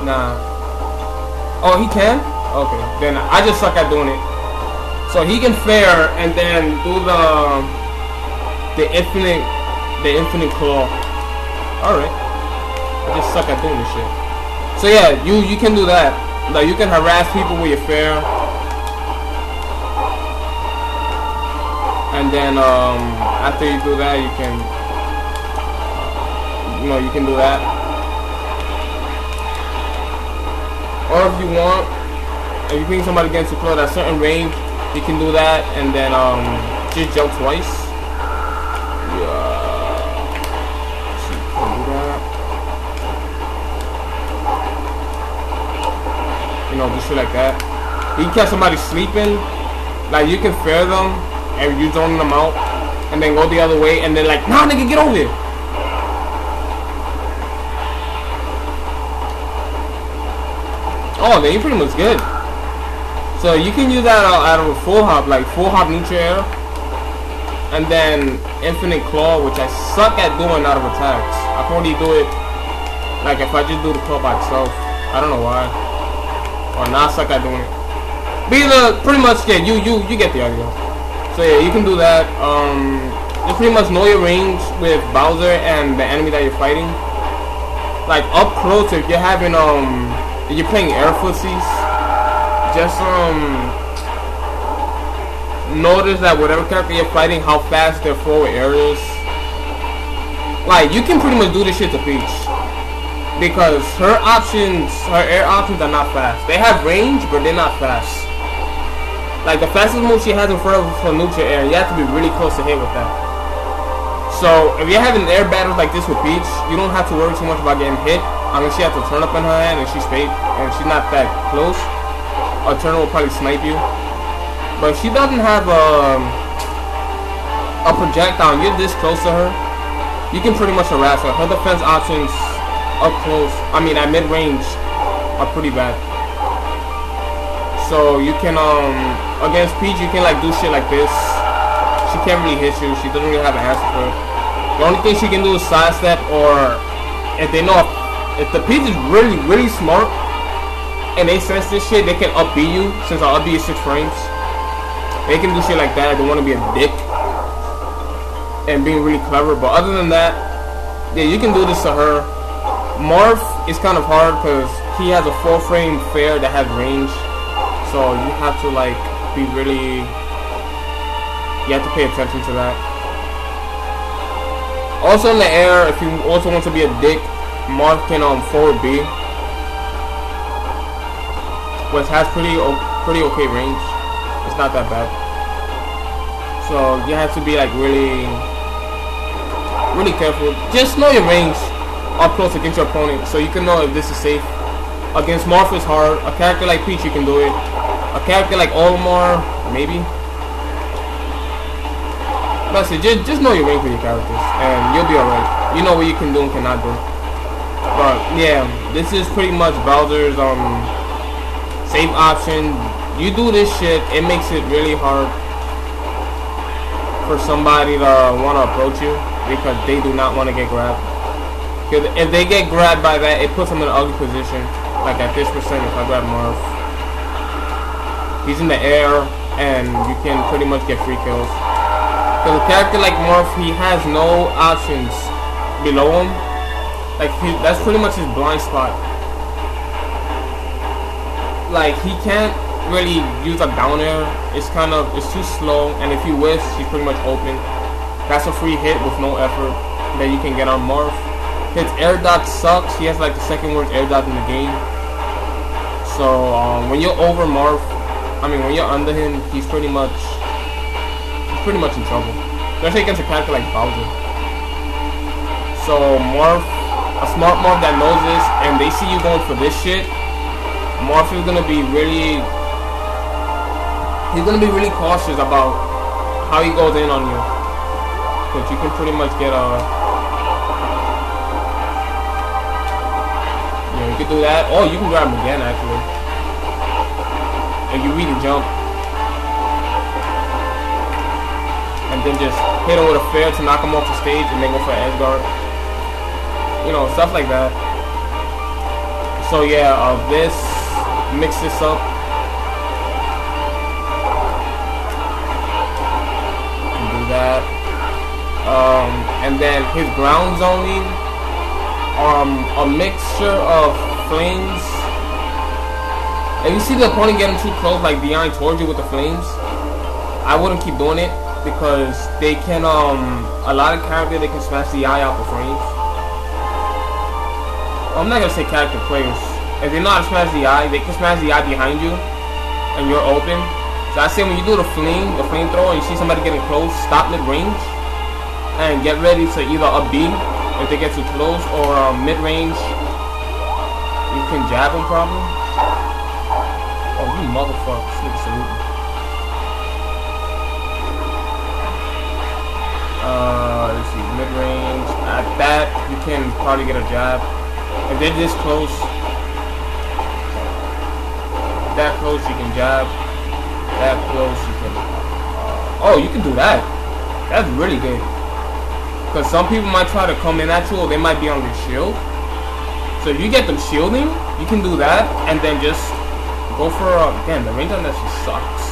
Nah. Oh, he can? Okay. Then I just suck at doing it. So he can fair and then do the infinite claw. Alright. I just suck at doing this shit. So yeah, you can do that. Like you can harass people with your fair. And then after you do that you can do that. Or if you want, if you bring somebody against your club at a certain range, you can do that and then just jump twice. Yeah. So you can do that. Do shit like that. You can catch somebody sleeping, like you can fair them and you zoning them out, and then go the other way, and then like, nah, nigga, get over here. Oh, then you pretty much good. So you can use that out of a full hop, like full hop neutral air, and then infinite claw, which I suck at doing out of attacks. I can only do it like if I just do the claw by itself. I don't know why. Or not suck at doing it. But either, pretty much, yeah, you get the idea. So yeah, you can do that. You pretty much know your range with Bowser and the enemy that you're fighting. Like up close, if you're having if you're playing air footsies, just notice that whatever character you're fighting, how fast their forward air is. Like you can pretty much do this shit to Peach. Because her air options are not fast. They have range, but they're not fast. Like the fastest move she has in front of her neutral air, you have to be really close to hit with that. So if you're having air battles like this with Peach, you don't have to worry too much about getting hit. I mean, she has to turn up in her hand, and she's not that close. A turner will probably snipe you. But if she doesn't have a projectile, and you're this close to her, you can pretty much harass her. Her defense options up close, I mean at mid-range, are pretty bad. So you can against Peach you can like do shit like this. She can't really hit you. She doesn't really have an answer for it. The only thing she can do is sidestep, or if they know if the Peach is really smart and they sense this shit, they can up B you, since our up B is 6 frames. They can do shit like that if they want to be a dick and being really clever. But other than that, yeah, you can do this to her. Morph is kind of hard because he has a 4 frame fair that has range, so you have to like be really, you have to pay attention to that. Also in the air, if you also want to be a dick, Morph can forward B, which has pretty okay range. It's not that bad. So you have to be like really careful. Just know your range up close against your opponent, so you can know if this is safe. Against Morph is hard. A character like Peach, you can do it. A character like Olimar, maybe. That's it. Just know your range with your characters, and you'll be alright. You know what you can do and cannot do. But yeah, this is pretty much Bowser's save option. You do this shit, it makes it really hard for somebody to want to approach you, because they do not want to get grabbed. Because if they get grabbed by that, it puts them in an ugly position. Like at this percent, if I grab Morph, he's in the air, and you can pretty much get free kills. Because a character like Morph, he has no options below him. Like that's pretty much his blind spot. Like he can't really use a down air. It's too slow, and if you whiff, he's pretty much open. That's a free hit with no effort that you can get on Morph. His air dot sucks. He has like the second worst air dot in the game. So when you're over Morph, when you're under him, he's pretty much in trouble. Especially against a character like Bowser. So Morph, a smart Morph that knows this, and they see you going for this shit, Morph is gonna be really, cautious about how he goes in on you, because you can pretty much get you can do that. Oh, you can grab him again actually, and you really jump, and then just hit him with a fair to knock him off the stage, and then go for an edge guard. Stuff like that. So yeah, this, mix this up. Do that. And then his ground zoning, a mixture of flames. If you see the opponent getting too close, like behind towards you with the flames, I wouldn't keep doing it because they can, a lot of characters, they can smash the eye out the frames. I'm not gonna say character players. If they know how to smash the eye, they can smash the eye behind you, and you're open. So I say when you do the flamethrower, and you see somebody getting close, stop mid-range, and get ready to either up B if they get too close, or mid-range. You can jab them probably. Oh, you motherfucker! Sneak salute. Let's see, mid-range. At that, you can probably get a jab. If they're this close, that close, you can jab. That close, you can. Oh, you can do that. That's really good. Because some people might try to come in at you, or they might be on your shield. So if you get them shielding, you can do that, and then just go for damn, the range on that shit sucks.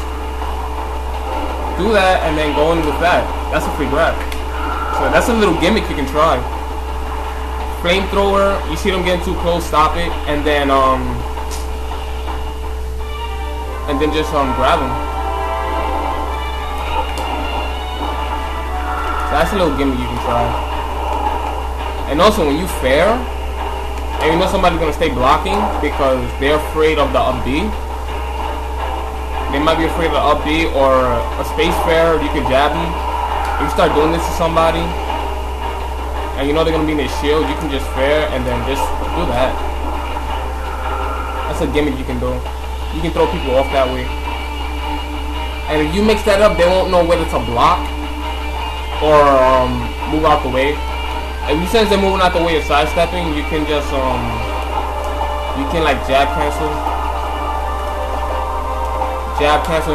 Do that, and then go in with that. That's a free grab. So that's a little gimmick you can try. Flamethrower, you see them getting too close, stop it, and then just grab them. So that's a little gimmick you can try. And also when you fair, and you know somebody's gonna stay blocking because they're afraid of the up B. They might be afraid of the up B or a space fair. You can jab them. If you start doing this to somebody, and you know they're gonna be in their shield, you can just fair and then just do that. That's a gimmick you can do. You can throw people off that way. And if you mix that up, they won't know whether to block or move out the way. If you sense they're moving out the way or sidestepping, you can just you can like jab cancel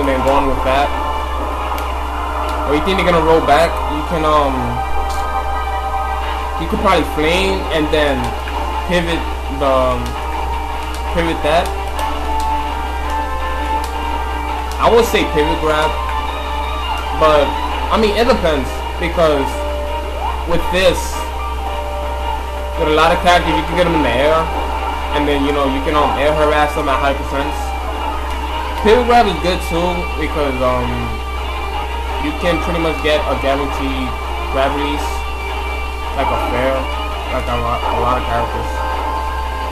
and then go on with that. Or you think they're gonna roll back, you can probably flame and then pivot that. I would say pivot grab, but I mean it depends because with this, with a lot of characters, you can get them in the air, and then you know you can air harass them at high percents. Pivot grab is good too because you can pretty much get a guaranteed grab release. Like a fair, like a lot of characters.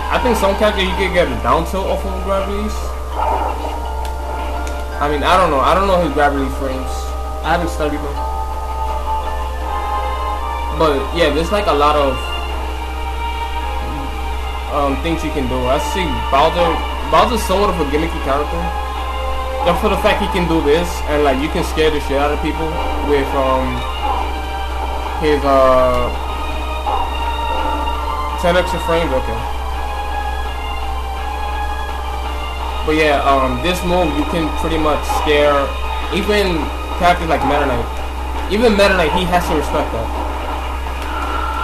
I think some characters you can get a down tilt off of a grab release. I mean, I don't know his grab release frames. I haven't studied them. But yeah, there's like a lot of things you can do. I see Bowser's somewhat of a gimmicky character. Just for the fact he can do this, and like you can scare the shit out of people with his 10 extra frames, okay. But yeah, this move you can pretty much scare even characters like Meta Knight. Even Meta Knight, he has to respect that.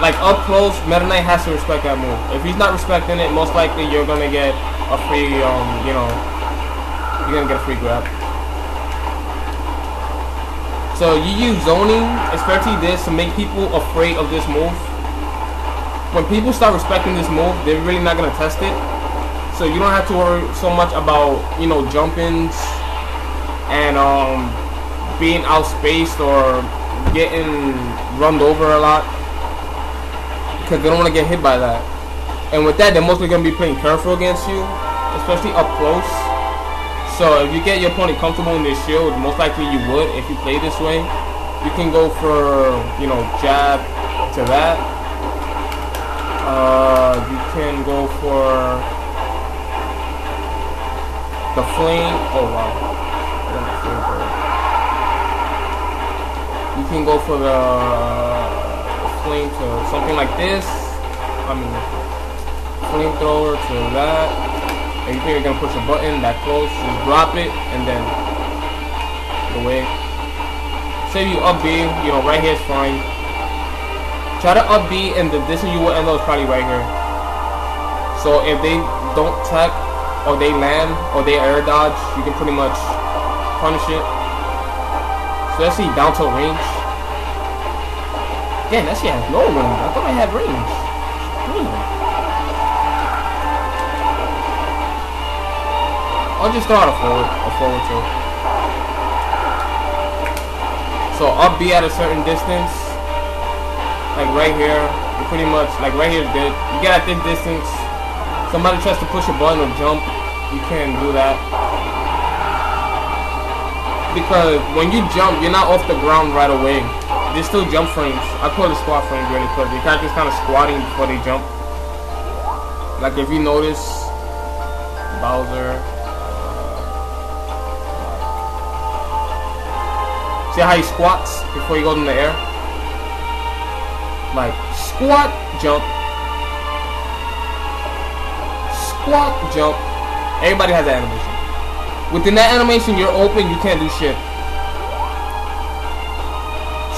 Like up close, Meta Knight has to respect that move. If he's not respecting it, most likely you're gonna get a free, you're gonna get a free grab. So you use zoning, especially this, to make people afraid of this move. When people start respecting this move, they're really not gonna test it. So you don't have to worry so much about, jump-ins and being outspaced or getting run over a lot, because they don't want to get hit by that. And with that, they're mostly gonna be playing careful against you, especially up close. So if you get your opponent comfortable in their shield, most likely you would if you play this way. You can go for, jab to that. You can go for the flame. Oh wow. You can go for the flame to something like this. Flamethrower to that. And you think you're gonna push a button that close, just drop it and then away. Say you up B, right here is fine. Try to up B, and the distance you will end up is probably right here. So if they don't tech, or they land, or they air dodge, you can pretty much punish it. So let's see, down tilt range. Damn, that shit has no range. I thought I had range. I'll just throw out a forward tilt. So up B at a certain distance, like right here, you pretty much, like right here, you get at this distance, somebody tries to push a button or jump, you can't do that. Because when you jump, you're not off the ground right away. There's still jump frames. I call it squat frames really, because the character's kind of squatting before they jump. Like if you notice, Bowser. See how he squats before he goes in the air? Like, squat, jump. Squat, jump. Everybody has that animation. Within that animation, you're open, you can't do shit.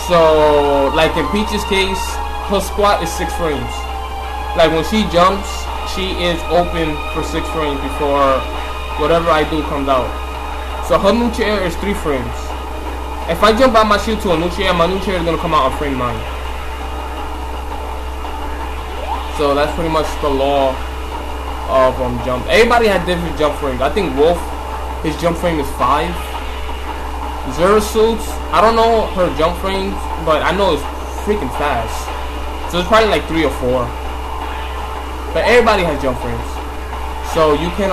So, like in Peach's case, her squat is 6 frames. Like when she jumps, she is open for 6 frames before whatever I do comes out. So her neutral air is 3 frames. If I jump out my shield to a neutral air, my neutral air is gonna come out on frame 9. So that's pretty much the law of jump. Everybody had different jump frames. I think Wolf, his jump frame is 5. Zero Suits, I don't know her jump frames, but I know it's freaking fast. So it's probably like 3 or 4. But everybody has jump frames. So you can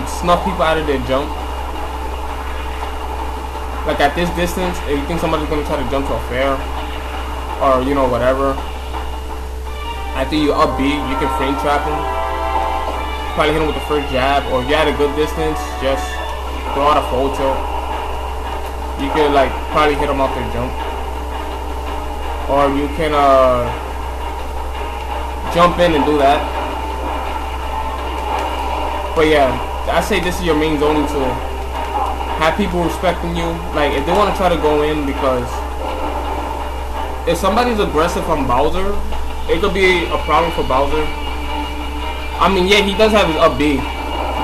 snuff people out of their jump. Like at this distance, if you think somebody's gonna try to jump to a fair, or you know whatever, after you up B, you can frame trap him. Probably hit him with the first jab, or if you're at a good distance, just throw out a forward tilt. You can like probably hit him off their jump, or you can jump in and do that. But yeah, I say this is your main zoning tool. Have people respecting you. Like if they want to try to go in, because if somebody's aggressive on Bowser, it could be a problem for Bowser. I mean, yeah, he does have his up B,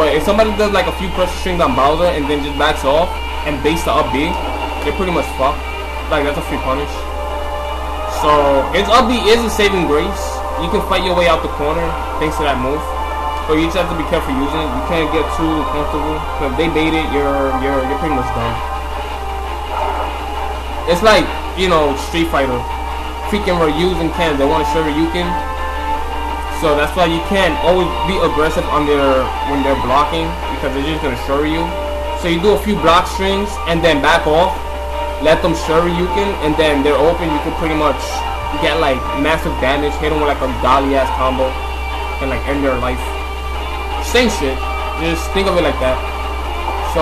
but if somebody does like a few pressure strings on Bowser and then just backs off and baits the up B, they're pretty much fucked. Like that's a free punish. So his up B is a saving grace. You can fight your way out the corner thanks to that move. But you just have to be careful using it. You can't get too comfortable. So if they bait it, you're pretty much done. It's like, you know, Street Fighter. Freaking Ryu's and Ken, they want to show Ryukin. So that's why you can't always be aggressive on when they're blocking, because they're just gonna show you. So you do a few block strings and then back off. Let them show Ryukin, and then they're open. You can pretty much get like massive damage, hit them with like a golly ass combo, and like end their life. Same shit, just think of it like that. So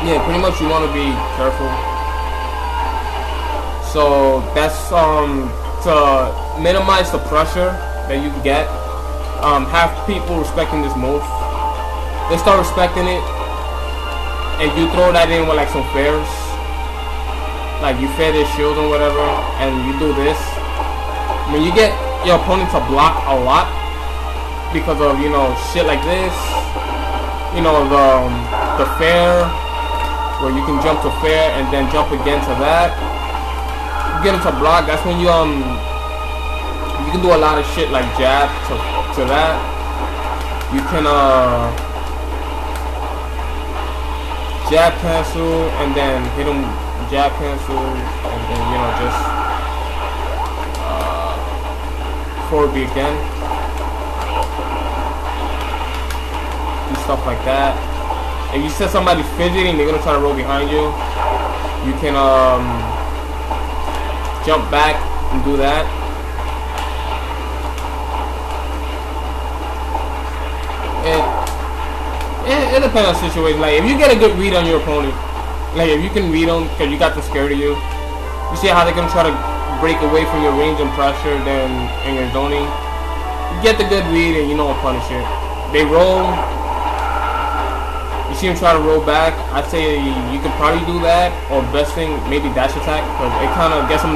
yeah, pretty much you want to be careful. So that's to minimize the pressure that you get. Have people respecting this move. They start respecting it, and you throw that in with like some fairs, like you fair their shield or whatever, and you do this. When you get your opponent to block a lot, because of, you know, shit like this, you know, the fair, where you can jump to fair and then jump again to that. You get into block, that's when you can do a lot of shit like jab to that. You can jab cancel and then hit him, jab cancel, and then, you know, just forward B again. Stuff like that. If you set somebody fidgeting, they're gonna try to roll behind you. You can jump back and do that. It depends on the situation. Like if you get a good read on your opponent, like if you can read them because you got them scared of you, you see how they're gonna try to break away from your range and pressure, then in your zoning, you get the good read and you know what punish it. They roll. You see him try to roll back. I'd say you could probably do that, or best thing, maybe dash attack, because it kind of gets him